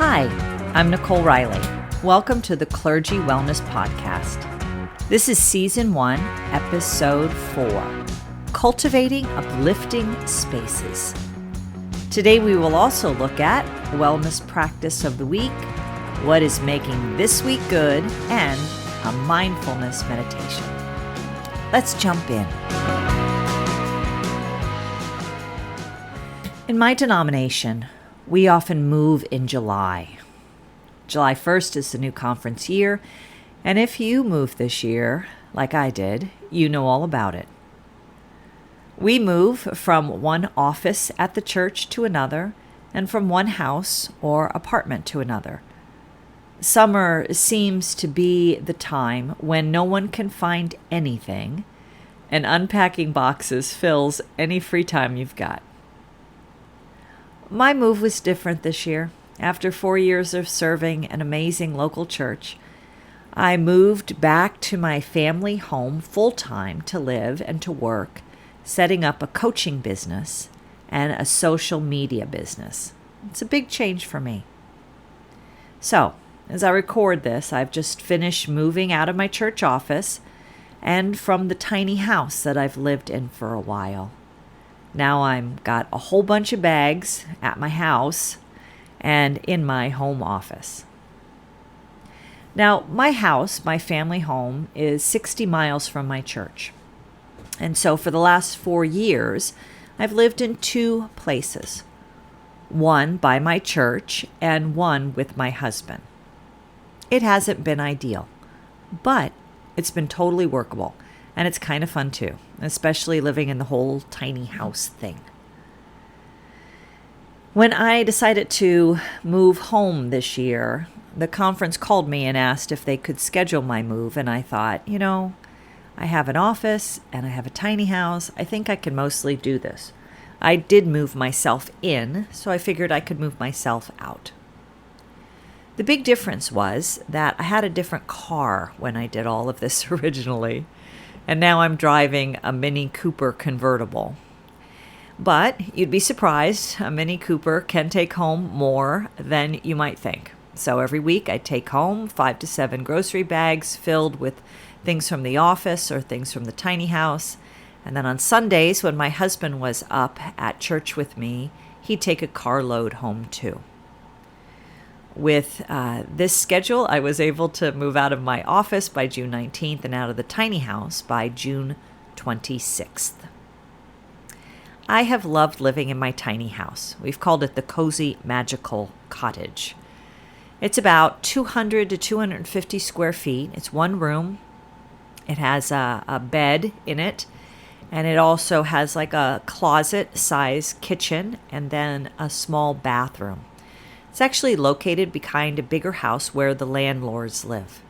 Hi, I'm Nicole Reilley. Welcome to the Clergy Wellness Podcast. This is Season 1, Episode 4, Cultivating Uplifting Spaces. Today we will also look at Wellness Practice of the Week, what is making this week good, and a Mindfulness Meditation. Let's jump in. In my denomination, we often move in July. July 1st is the new conference year, and if you move this year, like I did, you know all about it. We move from one office at the church to another, and from one house or apartment to another. Summer seems to be the time when no one can find anything, and unpacking boxes fills any free time you've got. My move was different this year. After 4 years of serving an amazing local church, I moved back to my family home full-time to live and to work, setting up a coaching business and a social media business. It's a big change for me. So, as I record this, I've just finished moving out of my church office and from the tiny house that I've lived in for a while. Now I've got a whole bunch of bags at my house and in my home office. Now, my house, my family home, is 60 miles from my church. And so for the last 4 years, I've lived in two places. One by my church and one with my husband. It hasn't been ideal, but it's been totally workable. And it's kind of fun too, especially living in the whole tiny house thing. When I decided to move home this year, the conference called me and asked if they could schedule my move. And I thought, I have an office and I have a tiny house. I think I can mostly do this. I did move myself in, so I figured I could move myself out. The big difference was that I had a different car when I did all of this originally. And now I'm driving a Mini Cooper convertible. But you'd be surprised, a Mini Cooper can take home more than you might think. So every week I take home 5 to 7 grocery bags filled with things from the office or things from the tiny house. And then on Sundays, when my husband was up at church with me, he'd take a carload home too. With this schedule, I was able to move out of my office by June 19th and out of the tiny house by June 26th. I have loved living in my tiny house. We've called it the Cozy Magical Cottage. It's about 200 to 250 square feet. It's one room. It has a bed in it, and it also has like a closet-size kitchen and then a small bathroom. It's actually located behind a bigger house where the landlords live.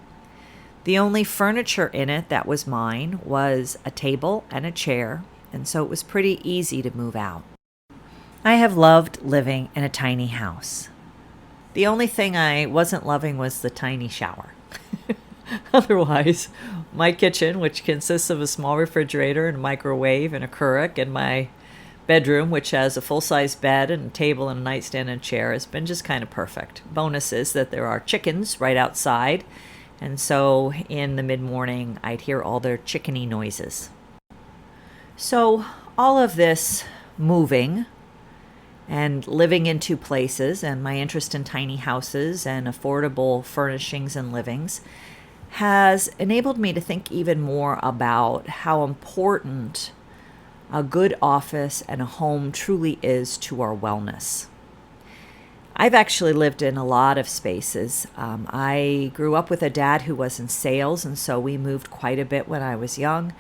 The only furniture in it that was mine was a table and a chair, and so it was pretty easy to move out. I have loved living in a tiny house. The only thing I wasn't loving was the tiny shower. Otherwise, my kitchen, which consists of a small refrigerator and a microwave and a Keurig, and my bedroom, which has a full-size bed and a table and a nightstand and a chair, has been just kind of perfect. Bonus is that there are chickens right outside, and so in the mid-morning, I'd hear all their chickeny noises. So all of this moving and living in two places and my interest in tiny houses and affordable furnishings and livings has enabled me to think even more about how important a good office and a home truly is to our wellness. I've actually lived in a lot of spaces. I grew up with a dad who was in sales, and so we moved quite a bit when I was young.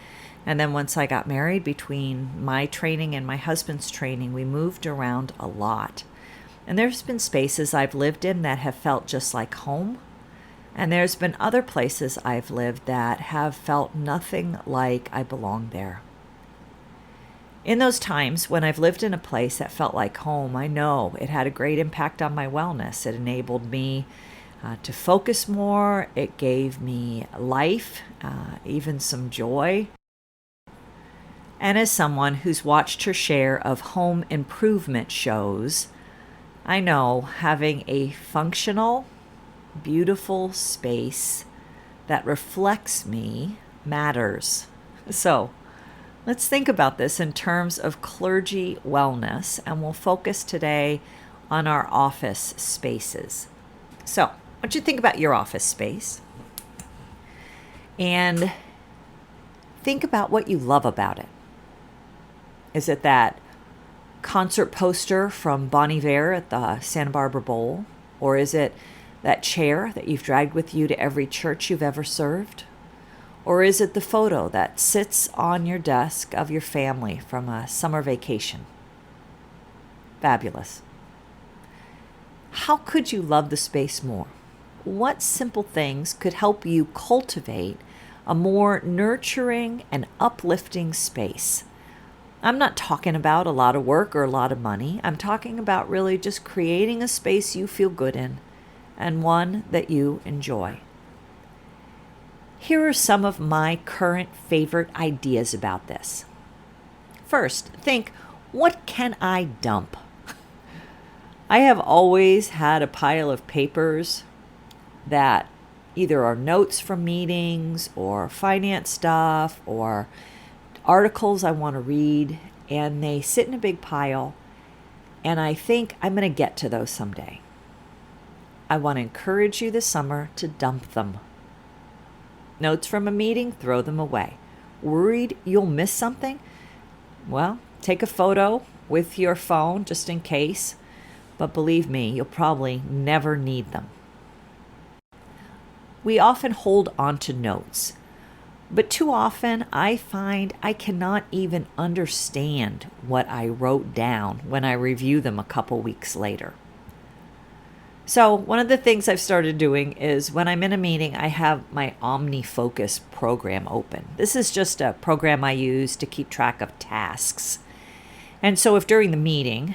And then once I got married, between my training and my husband's training, we moved around a lot. And there's been spaces I've lived in that have felt just like home. And there's been other places I've lived that have felt nothing like I belong there. In those times when I've lived in a place that felt like home, I know it had a great impact on my wellness. It enabled me to focus more. It gave me life, even some joy. And as someone who's watched her share of home improvement shows, I know having a functional, beautiful space that reflects me matters. So let's think about this in terms of clergy wellness, and we'll focus today on our office spaces. So I want you to think about your office space and think about what you love about it. Is it that concert poster from Bon Iver at the Santa Barbara Bowl? Or is it that chair that you've dragged with you to every church you've ever served? Or is it the photo that sits on your desk of your family from a summer vacation? Fabulous. How could you love the space more? What simple things could help you cultivate a more nurturing and uplifting space? I'm not talking about a lot of work or a lot of money. I'm talking about really just creating a space you feel good in and one that you enjoy. Here are some of my current favorite ideas about this. First, think, what can I dump? I have always had a pile of papers that either are notes from meetings or finance stuff or articles I want to read, and they sit in a big pile, and I think I'm going to get to those someday. I want to encourage you this summer to dump them. Notes from a meeting, throw them away. Worried you'll miss something? Well, take a photo with your phone just in case, but believe me, you'll probably never need them. We often hold on to notes, but too often I find I cannot even understand what I wrote down when I review them a couple weeks later. So one of the things I've started doing is when I'm in a meeting, I have my OmniFocus program open. This is just a program I use to keep track of tasks. And so if during the meeting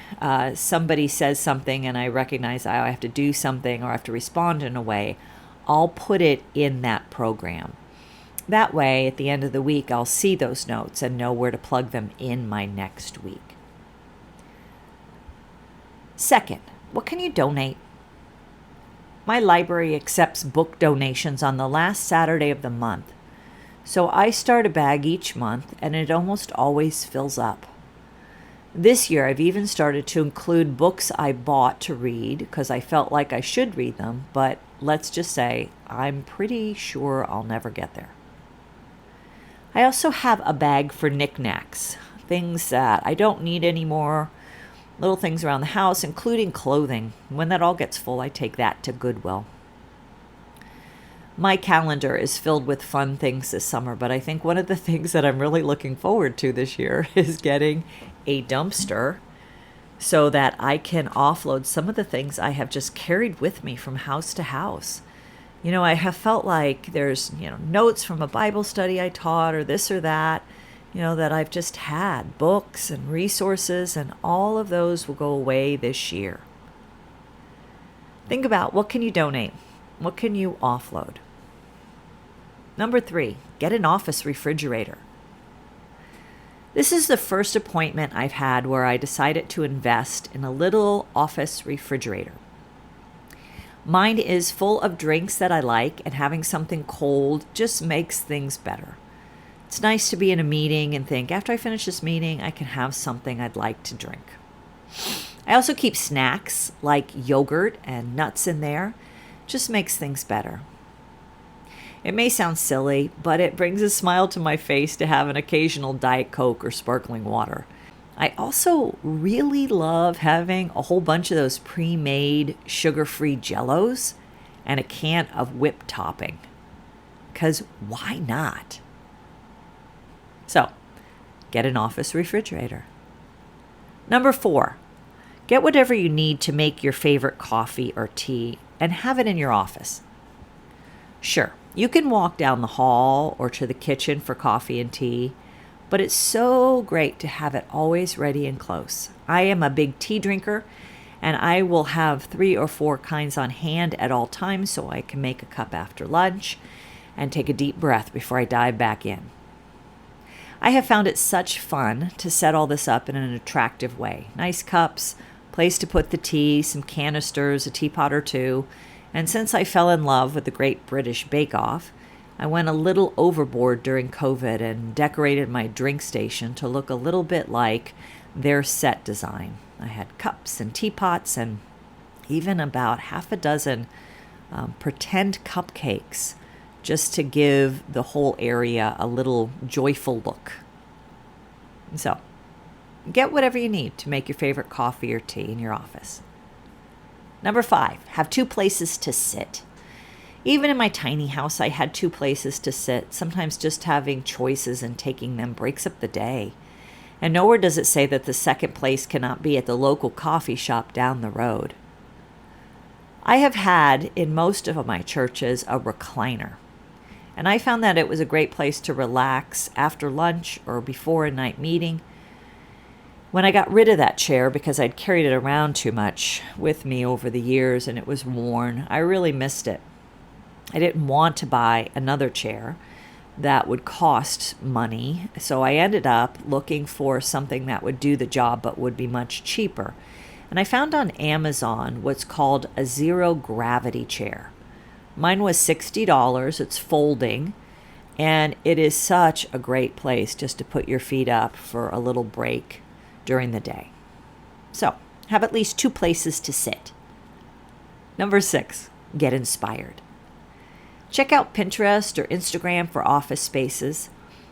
somebody says something and I recognize I have to do something or I have to respond in a way, I'll put it in that program. That way, at the end of the week, I'll see those notes and know where to plug them in my next week. Second, what can you donate? My library accepts book donations on the last Saturday of the month. So I start a bag each month and it almost always fills up. This year I've even started to include books I bought to read because I felt like I should read them, but let's just say I'm pretty sure I'll never get there. I also have a bag for knickknacks, things that I don't need anymore, little things around the house, including clothing. When that all gets full, I take that to Goodwill. My calendar is filled with fun things this summer, but I think one of the things that I'm really looking forward to this year is getting a dumpster so that I can offload some of the things I have just carried with me from house to house. You know, I have felt like there's, notes from a Bible study I taught or this or that, that I've just had, books and resources, and all of those will go away this year. Think about what can you donate? What can you offload? Number 3, get an office refrigerator. This is the first appointment I've had where I decided to invest in a little office refrigerator. Mine is full of drinks that I like, and having something cold just makes things better. It's nice to be in a meeting and think, after I finish this meeting, I can have something I'd like to drink. I also keep snacks like yogurt and nuts in there. Just makes things better. It may sound silly, but it brings a smile to my face to have an occasional Diet Coke or sparkling water. I also really love having a whole bunch of those pre-made sugar-free Jell-Os and a can of whipped topping. Because why not? So, get an office refrigerator. Number 4, get whatever you need to make your favorite coffee or tea and have it in your office. Sure, you can walk down the hall or to the kitchen for coffee and tea, but it's so great to have it always ready and close. I am a big tea drinker, and I will have 3 or 4 kinds on hand at all times so I can make a cup after lunch and take a deep breath before I dive back in. I have found it such fun to set all this up in an attractive way. Nice cups, place to put the tea, some canisters, a teapot or two. And since I fell in love with the Great British Bake Off, I went a little overboard during COVID and decorated my drink station to look a little bit like their set design. I had cups and teapots and even about half a dozen pretend cupcakes just to give the whole area a little joyful look. So, get whatever you need to make your favorite coffee or tea in your office. Number 5, have 2 places to sit. Even in my tiny house, I had 2 places to sit. Sometimes just having choices and taking them breaks up the day. And nowhere does it say that the second place cannot be at the local coffee shop down the road. I have had in most of my churches a recliner. And I found that it was a great place to relax after lunch or before a night meeting. When I got rid of that chair because I'd carried it around too much with me over the years and it was worn, I really missed it. I didn't want to buy another chair that would cost money, so I ended up looking for something that would do the job but would be much cheaper. And I found on Amazon what's called a zero gravity chair. Mine was $60, it's folding, and it is such a great place just to put your feet up for a little break during the day. So, have at least 2 places to sit. Number 6, get inspired. Check out Pinterest or Instagram for office spaces.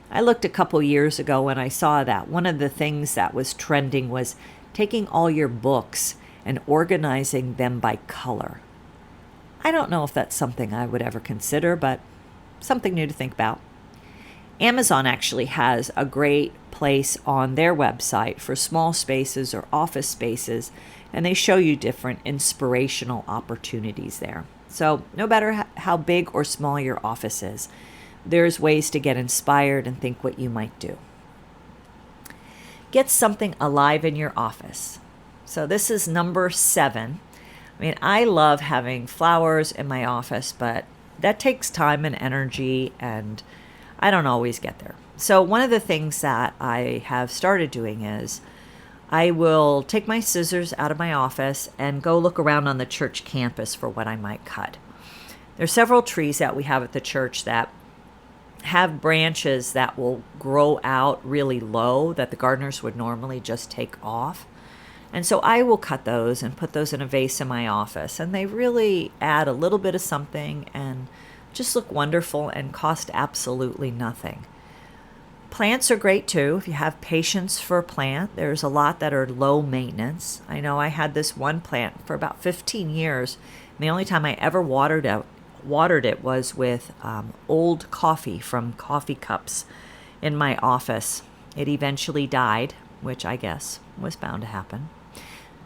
I looked a couple years ago and I saw that one of the things that was trending was taking all your books and organizing them by color. I don't know if that's something I would ever consider, but something new to think about. Amazon actually has a great place on their website for small spaces or office spaces, and they show you different inspirational opportunities there. So no matter how big or small your office is, there's ways to get inspired and think what you might do. Get something alive in your office. So this is number 7. I mean, I love having flowers in my office, but that takes time and energy, and I don't always get there. So one of the things that I have started doing is I will take my scissors out of my office and go look around on the church campus for what I might cut. There's several trees that we have at the church that have branches that will grow out really low that the gardeners would normally just take off. And so I will cut those and put those in a vase in my office. And they really add a little bit of something and just look wonderful and cost absolutely nothing. Plants are great too. If you have patience for a plant, there's a lot that are low maintenance. I know I had this one plant for about 15 years. And the only time I ever watered it was with old coffee from coffee cups in my office. It eventually died, which I guess was bound to happen.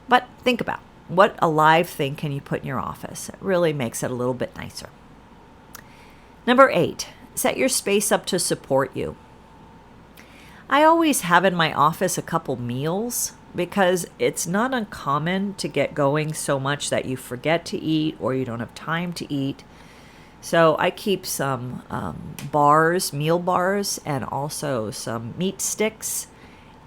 But think about what a live thing can you put in your office. It really makes it a little bit nicer. Number 8, set your space up to support you. I always have in my office a couple meals because it's not uncommon to get going so much that you forget to eat or you don't have time to eat. So I keep some bars, meal bars, and also some meat sticks,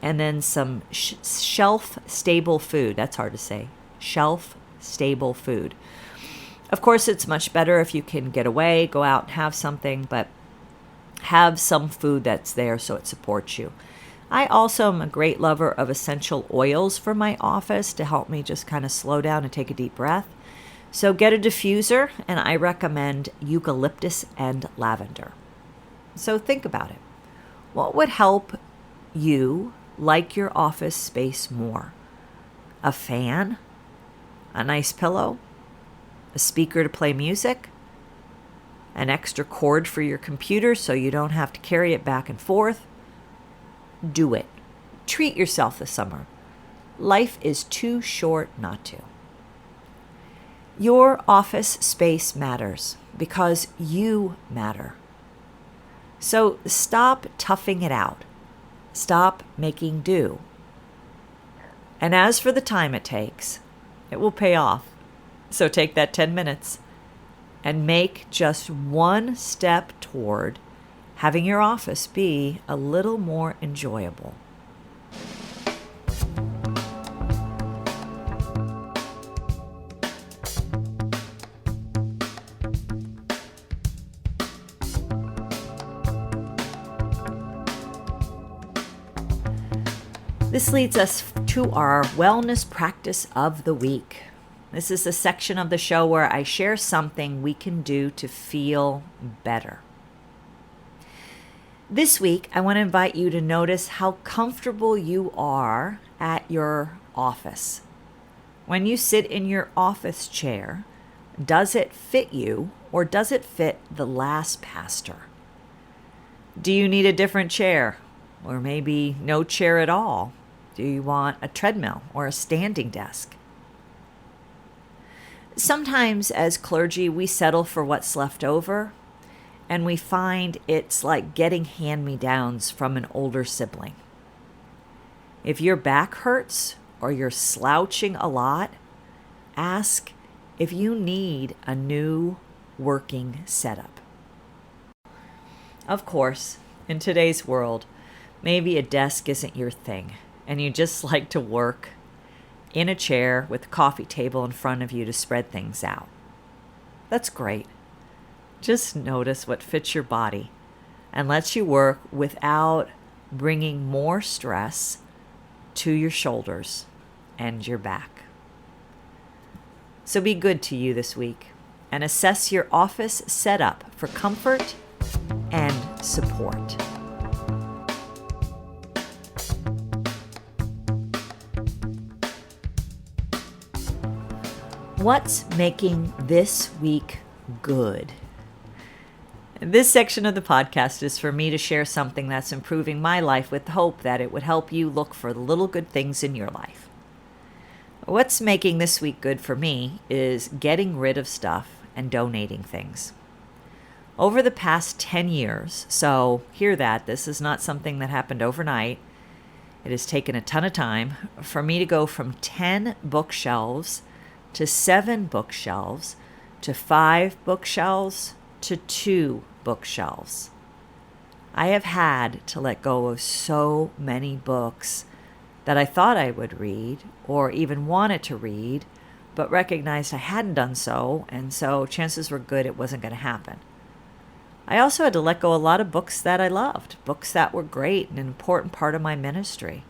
and then some shelf-stable food. That's hard to say. Shelf-stable food. Of course, it's much better if you can get away, go out and have something, but have some food that's there so it supports you. I also am a great lover of essential oils for my office to help me just kind of slow down and take a deep breath. So get a diffuser, and I recommend eucalyptus and lavender. So think about it. What would help you like your office space more? A fan? A nice pillow? A speaker to play music? An extra cord for your computer so you don't have to carry it back and forth? Do it. Treat yourself this summer. Life is too short not to. Your office space matters because you matter. So stop toughing it out. Stop making do. And as for the time it takes, it will pay off. So take that 10 minutes and make just one step toward having your office be a little more enjoyable. This leads us to our wellness practice of the week. This is the section of the show where I share something we can do to feel better. This week, I want to invite you to notice how comfortable you are at your office. When you sit in your office chair, does it fit you or does it fit the last pastor? Do you need a different chair or maybe no chair at all? Do you want a treadmill or a standing desk? Sometimes as clergy, we settle for what's left over, and we find it's like getting hand-me-downs from an older sibling. If your back hurts or you're slouching a lot, ask if you need a new working setup. Of course, in today's world, maybe a desk isn't your thing, and you just like to work in a chair with a coffee table in front of you to spread things out. That's great. Just notice what fits your body and lets you work without bringing more stress to your shoulders and your back. So be good to you this week and assess your office setup for comfort and support. What's making this week good? This section of the podcast is for me to share something that's improving my life with the hope that it would help you look for the little good things in your life. What's making this week good for me is getting rid of stuff and donating things. Over the past 10 years, so hear that, this is not something that happened overnight. It has taken a ton of time for me to go from 10 bookshelves to 7 bookshelves, to 5 bookshelves, to 2 bookshelves. I have had to let go of so many books that I thought I would read or even wanted to read, but recognized I hadn't done so, and so chances were good it wasn't going to happen. I also had to let go a lot of books that I loved, books that were great and an important part of my ministry.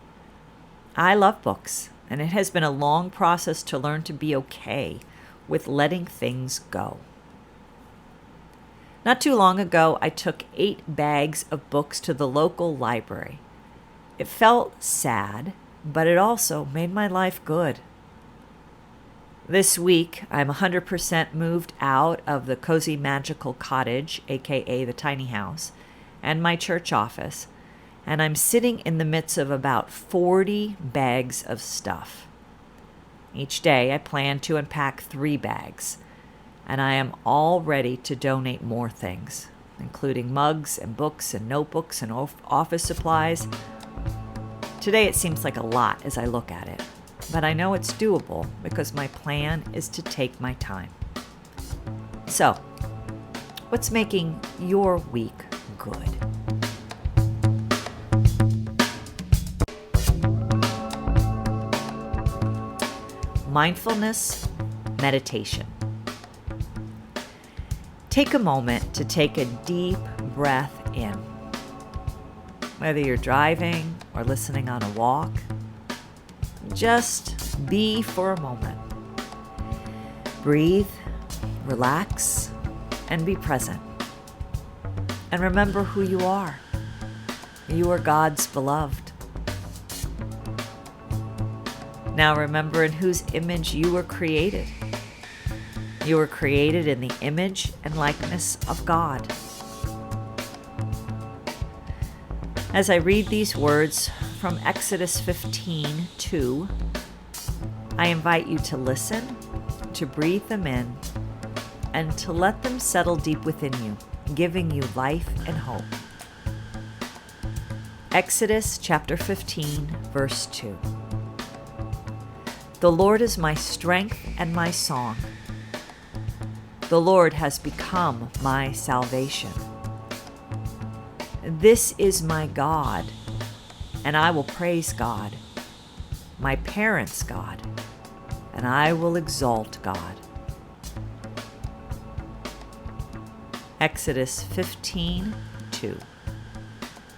I love books. And it has been a long process to learn to be okay with letting things go. Not too long ago, I took 8 bags of books to the local library. It felt sad, but it also made my life good. This week, I'm 100% moved out of the cozy magical cottage, aka the tiny house, and my church office, and I'm sitting in the midst of about 40 bags of stuff. Each day I plan to unpack 3 bags, and I am all ready to donate more things, including mugs and books and notebooks and office supplies. Today it seems like a lot as I look at it, but I know it's doable because my plan is to take my time. So, what's making your week good? Mindfulness Meditation. Take a moment to take a deep breath in. Whether you're driving or listening on a walk, just be for a moment. Breathe, relax, and be present. And remember who you are. You are God's beloved. Now remember in whose image you were created. You were created in the image and likeness of God. As I read these words from Exodus 15:2, I invite you to listen, to breathe them in, and to let them settle deep within you, giving you life and hope. Exodus chapter 15, verse 2. The Lord is my strength and my song. The Lord has become my salvation. This is my God, and I will praise God, my parents' God, and I will exalt God. Exodus 15:2.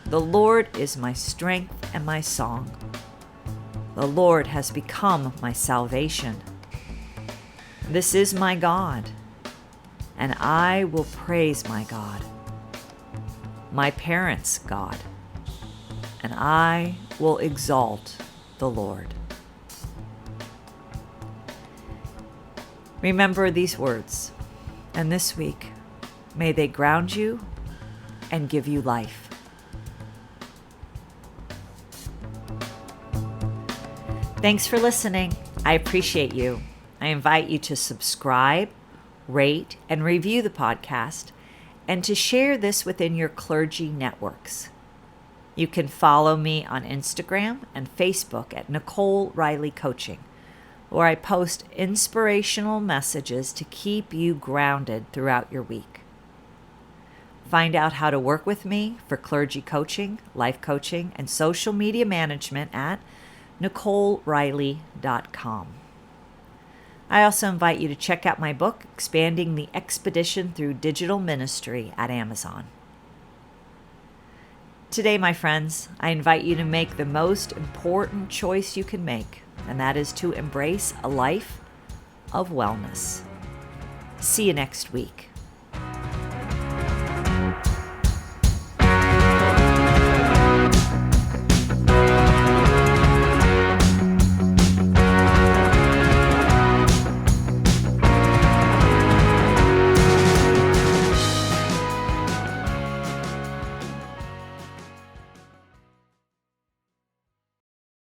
The Lord is my strength and my song. The Lord has become my salvation. This is my God, and I will praise my God, my parents' God, and I will exalt the Lord. Remember these words, and this week, may they ground you and give you life. Thanks for listening. I appreciate you. I invite you to subscribe, rate, and review the podcast, and to share this within your clergy networks. You can follow me on Instagram and Facebook at Nicole Reilley Coaching, where I post inspirational messages to keep you grounded throughout your week. Find out how to work with me for clergy coaching, life coaching, and social media management at NicoleReilley.com. I also invite you to check out my book, Expanding the Expedition Through Digital Ministry, at Amazon. Today, my friends, I invite you to make the most important choice you can make, and that is to embrace a life of wellness. See you next week.